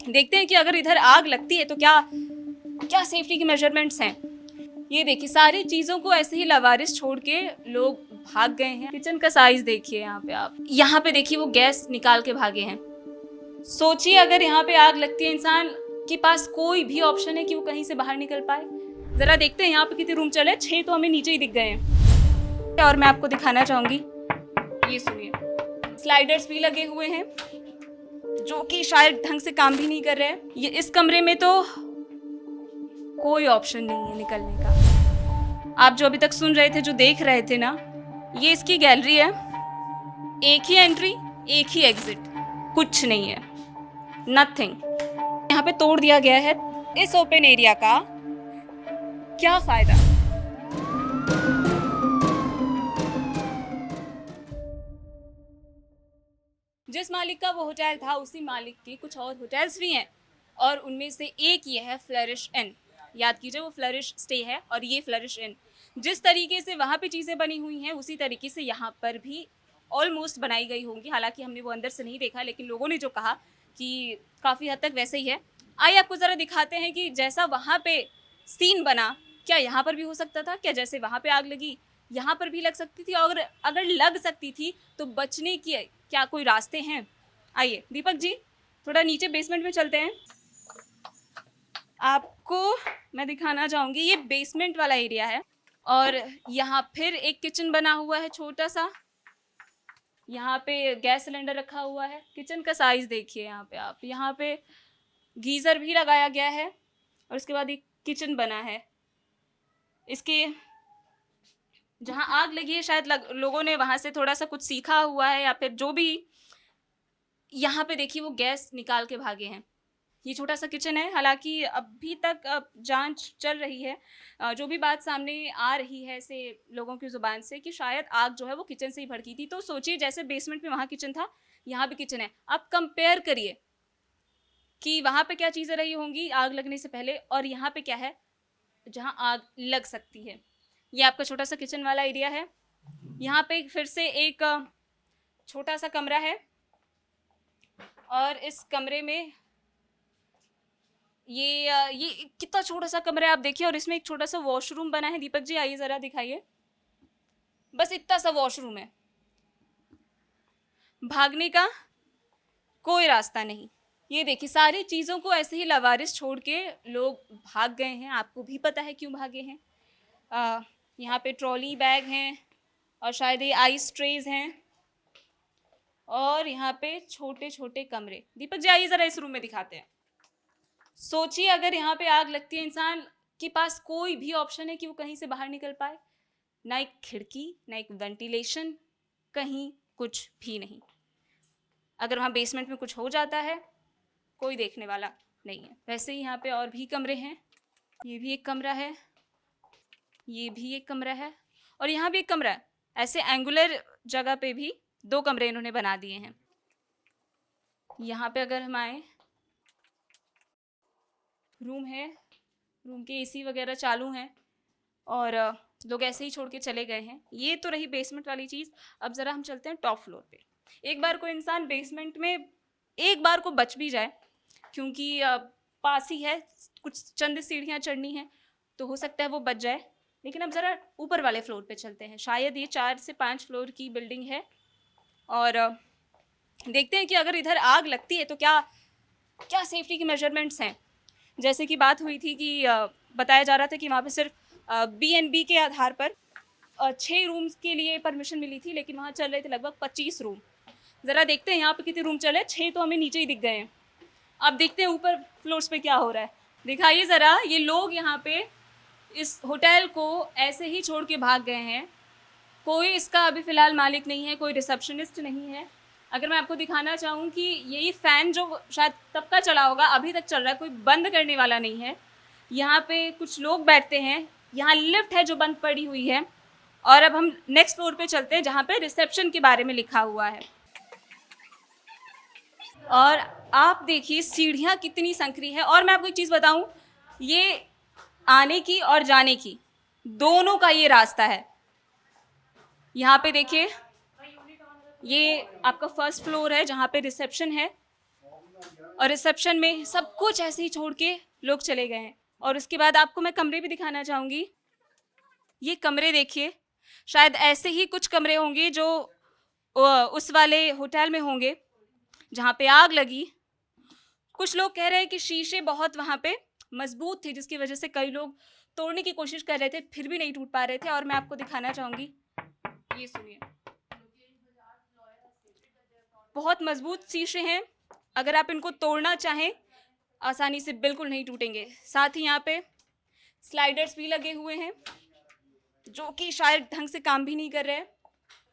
देखते हैं कि अगर इधर आग लगती है तो क्या क्या सेफ्टी के मेजरमेंट्स हैं। ये देखिए सारी चीज़ों को ऐसे ही लावारिस छोड़ के लोग भाग गए हैं। किचन का साइज देखिए यहाँ पे, आप यहाँ पे देखिए वो गैस निकाल के भागे हैं। सोचिए अगर यहाँ पे आग लगती है, इंसान के पास कोई भी ऑप्शन है कि वो कहीं से बाहर निकल पाए। जरा देखते हैं यहाँ पे कितने रूम चले, 6 तो हमें नीचे ही दिख गए हैं। और मैं आपको दिखाना चाहूंगी, ये सुनिए स्लाइडर्स भी लगे हुए हैं जो कि शायद ढंग से काम भी नहीं कर रहे हैं। ये इस कमरे में तो कोई ऑप्शन नहीं है निकलने का। आप जो अभी तक सुन रहे थे, जो देख रहे थे ना, ये इसकी गैलरी है। एक ही एंट्री, एक ही एग्जिट, कुछ नहीं है, नथिंग। यहाँ पे तोड़ दिया गया है। इस ओपन एरिया का क्या फायदा। जिस मालिक का वो होटल था, उसी मालिक के कुछ और होटल्स भी हैं और उनमें से एक ये है फ्लरिश इन। याद कीजिए वो फ्लरिश स्टे है और ये फ्लरिश इन। जिस तरीके से वहाँ पे चीज़ें बनी हुई हैं उसी तरीके से यहाँ पर भी ऑलमोस्ट बनाई गई होंगी। हालांकि हमने वो अंदर से नहीं देखा, लेकिन लोगों ने जो कहा कि काफ़ी हद तक वैसे ही है। आइए आपको ज़रा दिखाते हैं कि जैसा वहाँ पे सीन बना, क्या यहाँ पर भी हो सकता था। क्या जैसे वहाँ पे आग लगी यहाँ पर भी लग सकती थी, और अगर लग सकती थी तो बचने की क्या कोई रास्ते हैं। आइए दीपक जी, थोड़ा नीचे बेसमेंट में चलते हैं। आपको मैं दिखाना चाहूँगी, ये बेसमेंट वाला एरिया है और यहाँ फिर एक किचन बना हुआ है छोटा सा। यहाँ पे गैस सिलेंडर रखा हुआ है। किचन का साइज देखिए यहाँ पे, आप यहाँ पे गीज़र भी लगाया गया है और उसके बाद एक किचन बना है। इसके जहाँ आग लगी है शायद लोगों ने वहाँ से थोड़ा सा कुछ सीखा हुआ है या फिर जो भी। यहाँ पे देखिए वो गैस निकाल के भागे हैं। ये छोटा सा किचन है। हालांकि अभी तक जांच चल रही है। जो भी बात सामने आ रही है ऐसे लोगों की ज़ुबान से कि शायद आग जो है वो किचन से ही भड़की थी। तो सोचिए जैसे बेसमेंट में वहाँ किचन था, यहाँ भी किचन है। अब कंपेयर करिए कि वहाँ पे क्या चीज़ें रही होंगी आग लगने से पहले और यहाँ पे क्या है जहाँ आग लग सकती है। ये आपका छोटा सा किचन वाला एरिया है। यहाँ पे फिर से एक छोटा सा कमरा है और इस कमरे में ये कितना छोटा सा कमरा है आप देखिए, और इसमें एक छोटा सा वॉशरूम बना है। दीपक जी आइए ज़रा दिखाइए, बस इतना सा वॉशरूम है। भागने का कोई रास्ता नहीं। ये देखिए सारी चीज़ों को ऐसे ही लावारिस छोड़ के लोग भाग गए हैं। आपको भी पता है क्यों भागे हैं। यहाँ पे ट्रॉली बैग हैं और शायद ये आइस ट्रेज हैं और यहाँ पे छोटे छोटे कमरे। दीपक जी आइए ज़रा इस रूम में दिखाते हैं। सोचिए अगर यहाँ पे आग लगती है, इंसान के पास कोई भी ऑप्शन है कि वो कहीं से बाहर निकल पाए। ना एक खिड़की, ना एक वेंटिलेशन, कहीं कुछ भी नहीं। अगर वहाँ बेसमेंट में कुछ हो जाता है कोई देखने वाला नहीं है। वैसे ही यहाँ पे और भी कमरे हैं। ये भी एक कमरा है, ये भी एक कमरा है और यहाँ भी एक कमरा है। ऐसे एंगुलर जगह पे भी 2 कमरे इन्होंने बना दिए हैं। यहाँ पे अगर हम आए, रूम है, रूम के एसी वगैरह चालू हैं और लोग ऐसे ही छोड़ के चले गए हैं। ये तो रही बेसमेंट वाली चीज़। अब ज़रा हम चलते हैं टॉप फ्लोर पे। एक बार कोई इंसान बेसमेंट में एक बार को बच भी जाए, क्योंकि पास ही है, कुछ चंद सीढ़ियाँ चढ़नी है, तो हो सकता है वो बच जाए। लेकिन अब ज़रा ऊपर वाले फ्लोर पे चलते हैं। शायद ये 4 से 5 फ्लोर की बिल्डिंग है और देखते हैं कि अगर इधर आग लगती है तो क्या क्या सेफ्टी के मेजरमेंट्स हैं। जैसे कि बात हुई थी कि बताया जा रहा था कि वहाँ पे सिर्फ B&B के आधार पर 6 रूम्स के लिए परमिशन मिली थी, लेकिन वहाँ चल रहे थे लगभग 25 रूम। ज़रा देखते हैं यहाँ पे कितने रूम चले, 6 तो हमें नीचे ही दिख गए हैं। अब देखते हैं ऊपर फ्लोर्स पे क्या हो रहा है। दिखाइए ज़रा, ये लोग यहाँ पे इस होटल को ऐसे ही छोड़ के भाग गए हैं। कोई इसका अभी फ़िलहाल मालिक नहीं है, कोई रिसेप्शनिस्ट नहीं है। अगर मैं आपको दिखाना चाहूँ कि यही फ़ैन जो शायद तब का चला होगा अभी तक चल रहा है, कोई बंद करने वाला नहीं है। यहाँ पे कुछ लोग बैठते हैं, यहाँ लिफ्ट है जो बंद पड़ी हुई है। और अब हम नेक्स्ट फ्लोर पे चलते हैं जहाँ पे रिसेप्शन के बारे में लिखा हुआ है। और आप देखिए सीढ़ियाँ कितनी संकरी है। और मैं आपको एक चीज़ बताऊँ, ये आने की और जाने की दोनों का ये रास्ता है। यहाँ पे देखिए ये आपका फर्स्ट फ्लोर है जहाँ पे रिसेप्शन है और रिसेप्शन में सब कुछ ऐसे ही छोड़ के लोग चले गए हैं। और उसके बाद आपको मैं कमरे भी दिखाना चाहूँगी। ये कमरे देखिए, शायद ऐसे ही कुछ कमरे होंगे जो उस वाले होटल में होंगे जहाँ पे आग लगी। कुछ लोग कह रहे हैं कि शीशे बहुत वहाँ पे मजबूत थे, जिसकी वजह से कई लोग तोड़ने की कोशिश कर रहे थे, फिर भी नहीं टूट पा रहे थे। और मैं आपको दिखाना चाहूँगी, ये सुनिए, बहुत मजबूत शीशे हैं। अगर आप इनको तोड़ना चाहें आसानी से बिल्कुल नहीं टूटेंगे। साथ ही यहाँ पे स्लाइडर्स भी लगे हुए हैं जो कि शायद ढंग से काम भी नहीं कर रहे हैं।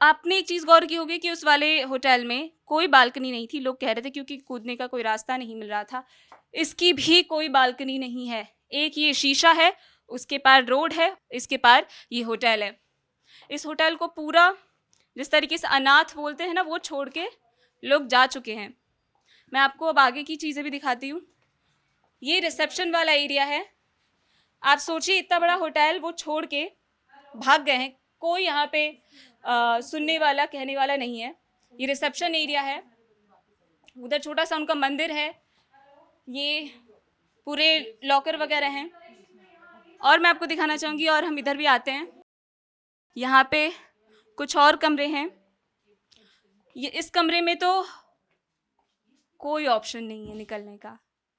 आपने एक चीज़ गौर की होगी कि उस वाले होटल में कोई बालकनी नहीं थी। लोग कह रहे थे क्योंकि कूदने का कोई रास्ता नहीं मिल रहा था। इसकी भी कोई बालकनी नहीं है। एक ये शीशा है, उसके पार रोड है, इसके पार ये होटल है। इस होटल को पूरा जिस तरीके से अनाथ बोलते हैं ना, वो छोड़ के लोग जा चुके हैं। मैं आपको अब आगे की चीज़ें भी दिखाती हूँ। ये रिसेप्शन वाला एरिया है। आप सोचिए, इतना बड़ा होटल वो छोड़ के भाग गए हैं। कोई यहाँ पे सुनने वाला कहने वाला नहीं है। ये रिसेप्शन एरिया है। उधर छोटा सा उनका मंदिर है। ये पूरे लॉकर वगैरह हैं। और मैं आपको दिखाना चाहूँगी, और हम इधर भी आते हैं। यहाँ पे कुछ और कमरे हैं। ये इस कमरे में तो कोई ऑप्शन नहीं है निकलने का।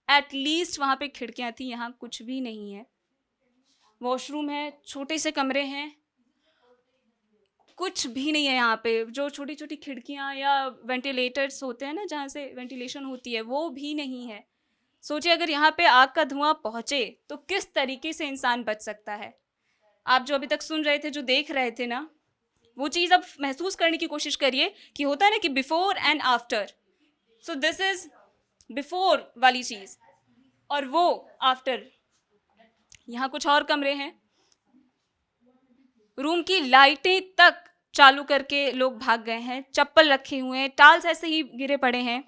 एटलीस्ट वहाँ पे खिड़कियाँ थी, यहाँ कुछ भी नहीं है। वॉशरूम है, छोटे से कमरे हैं, कुछ भी नहीं है यहाँ पे। जो छोटी छोटी खिड़कियाँ या वेंटिलेटर्स होते हैं ना, जहाँ से वेंटिलेशन होती है, वो भी नहीं है। सोचिए, अगर यहाँ पे आग का धुआं पहुँचे तो किस तरीके से इंसान बच सकता है। आप जो अभी तक सुन रहे थे, जो देख रहे थे ना, वो चीज़ अब महसूस करने की कोशिश करिए कि होता है ना कि before and after. So this is before वाली चीज़, और वो आफ्टर। यहाँ कुछ और कमरे हैं। रूम की लाइटें तक चालू करके लोग भाग गए हैं। चप्पल रखे हुए हैं, टाल्स ऐसे ही गिरे पड़े हैं।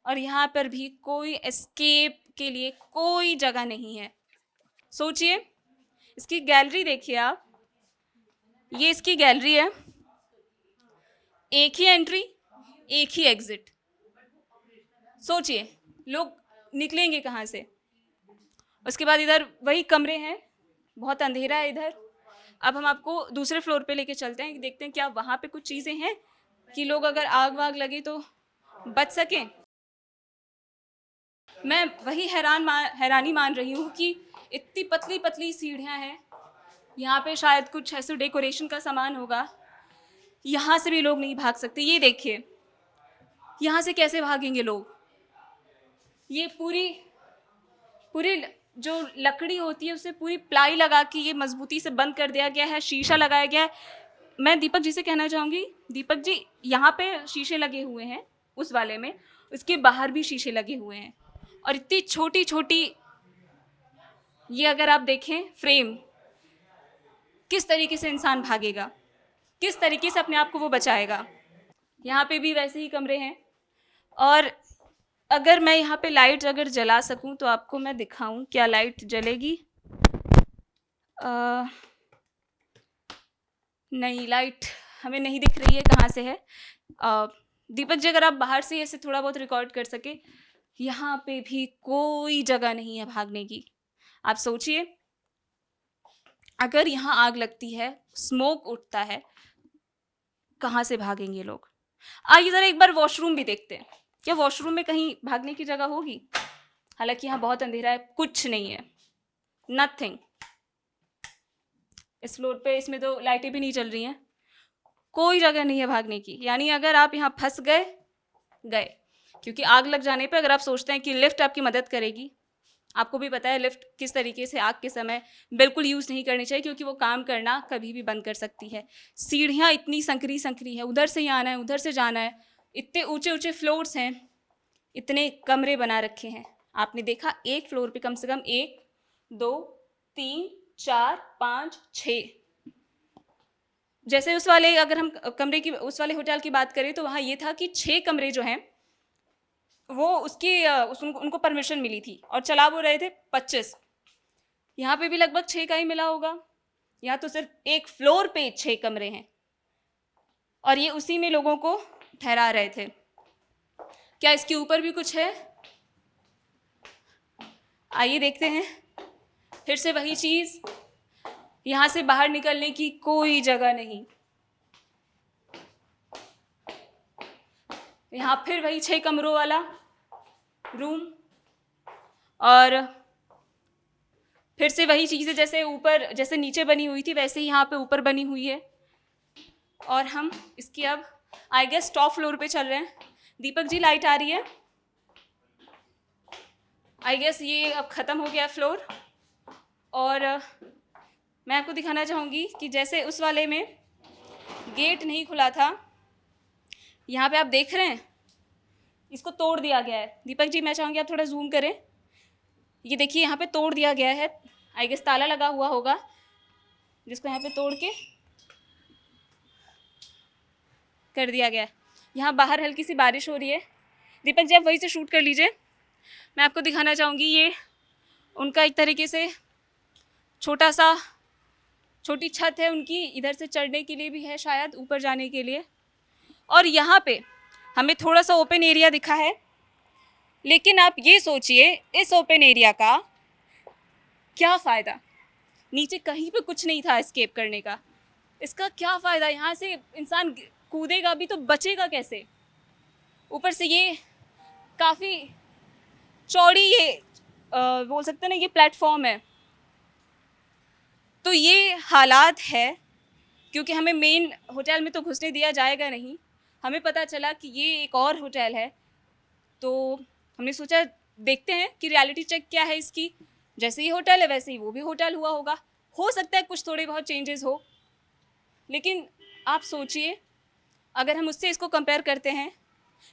और यहाँ पर भी कोई एस्केप के लिए कोई जगह नहीं है। सोचिए, इसकी गैलरी देखिए आप। ये इसकी गैलरी है। एक ही एंट्री, एक ही एग्जिट। सोचिए, लोग निकलेंगे कहाँ से। उसके बाद इधर वही कमरे हैं, बहुत अंधेरा है इधर। अब हम आपको दूसरे फ्लोर पे लेके चलते हैं, देखते हैं क्या वहाँ पे कुछ चीज़ें हैं कि लोग अगर आग वाग लगे तो बच सकें। मैं वही हैरानी मान रही हूँ कि इतनी पतली पतली सीढ़ियाँ हैं। यहाँ पे शायद कुछ ऐसे डेकोरेशन का सामान होगा। यहाँ से भी लोग नहीं भाग सकते। ये देखिए, यहाँ से कैसे भागेंगे लोग। ये पूरी पूरी जो लकड़ी होती है उसे पूरी प्लाई लगा के ये मजबूती से बंद कर दिया गया है। शीशा लगाया गया है। मैं दीपक जी से कहना चाहूँगी, दीपक जी, यहाँ पे शीशे लगे हुए हैं उस वाले में, उसके बाहर भी शीशे लगे हुए हैं। और इतनी छोटी छोटी, ये अगर आप देखें फ्रेम, किस तरीके से इंसान भागेगा, किस तरीके से अपने आप को वो बचाएगा। यहाँ पे भी वैसे ही कमरे हैं। और अगर मैं यहाँ पे लाइट अगर जला सकूँ तो आपको मैं दिखाऊं, क्या लाइट जलेगी? नहीं, लाइट हमें नहीं दिख रही है कहाँ से है। दीपक जी, अगर आप बाहर से ऐसे थोड़ा बहुत रिकॉर्ड कर सके। यहाँ पे भी कोई जगह नहीं है भागने की। आप सोचिए, अगर यहाँ आग लगती है, स्मोक उठता है, कहाँ से भागेंगे लोग? आइए जरा एक बार वॉशरूम भी देखते हैं, क्या वॉशरूम में कहीं भागने की जगह होगी? हालांकि यहाँ बहुत अंधेरा है, कुछ नहीं है, नथिंग। इस फ्लोर पे इसमें तो लाइटें भी नहीं चल रही हैं। कोई जगह नहीं है भागने की। यानी अगर आप यहाँ फंस गए, गए। क्योंकि आग लग जाने पे अगर आप सोचते हैं कि लिफ्ट आपकी मदद करेगी, आपको भी पता है लिफ्ट किस तरीके से आग के समय बिल्कुल यूज़ नहीं करनी चाहिए, क्योंकि वो काम करना कभी भी बंद कर सकती है। सीढ़ियाँ इतनी संकरी संकरी है, उधर से ही आना है, उधर से जाना है। इतने ऊंचे ऊंचे फ्लोर्स हैं, इतने कमरे बना रखे हैं। आपने देखा, एक फ्लोर पे कम से कम 1 2 3 4 5 6, जैसे उस वाले, अगर हम कमरे की उस वाले होटल की बात करें तो वहाँ ये था कि 6 कमरे जो हैं वो उनको परमिशन मिली थी और चला वो रहे थे 25। यहाँ पे भी लगभग 6 का ही मिला होगा। यहाँ तो सिर्फ एक फ्लोर पे 6 कमरे हैं और ये उसी में लोगों को ठहरा रहे थे। क्या इसके ऊपर भी कुछ है? आइए देखते हैं, फिर से वही चीज़, यहाँ से बाहर निकलने की कोई जगह नहीं। यहाँ फिर वही 6 कमरों वाला रूम, और फिर से वही चीज़ें जैसे ऊपर, जैसे नीचे बनी हुई थी वैसे ही यहाँ पे ऊपर बनी हुई है। और हम इसकी अब आई गेस टॉप फ्लोर पे चल रहे हैं। दीपक जी लाइट आ रही है? आई गेस ये अब ख़त्म हो गया फ्लोर। और मैं आपको दिखाना चाहूँगी कि जैसे उस वाले में गेट नहीं खुला था, यहाँ पे आप देख रहे हैं इसको तोड़ दिया गया है। दीपक जी मैं चाहूँगी आप थोड़ा जूम करें। ये देखिए यहाँ पे तोड़ दिया गया है, आई गेस ताला लगा हुआ होगा जिसको यहाँ पे तोड़ के कर दिया गया है। यहाँ बाहर हल्की सी बारिश हो रही है। दीपक जी आप वहीं से शूट कर लीजिए। मैं आपको दिखाना चाहूँगी ये उनका एक तरीके से छोटी छत है उनकी, इधर से चढ़ने के लिए भी है शायद, ऊपर जाने के लिए। और यहाँ पे हमें थोड़ा सा ओपन एरिया दिखा है, लेकिन आप ये सोचिए इस ओपन एरिया का क्या फ़ायदा? नीचे कहीं पे कुछ नहीं था एस्केप करने का, इसका क्या फ़ायदा? यहाँ से इंसान कूदेगा भी तो बचेगा कैसे? ऊपर से ये काफ़ी चौड़ी ये बोल सकते हैं ना, ये प्लेटफॉर्म है। तो ये हालात है क्योंकि हमें मेन होटल में तो घुसने दिया जाएगा नहीं। हमें पता चला कि ये एक और होटल है, तो हमने सोचा देखते हैं कि रियलिटी चेक क्या है इसकी। जैसे ही होटल है वैसे ही वो भी होटल हुआ होगा। हो सकता है कुछ थोड़े बहुत चेंजेस हो, लेकिन आप सोचिए अगर हम उससे इसको कंपेयर करते हैं,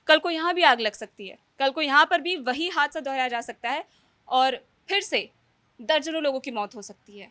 कल को यहाँ भी आग लग सकती है, कल को यहाँ पर भी वही हादसा दोहराया जा सकता है और फिर से दर्जनों लोगों की मौत हो सकती है।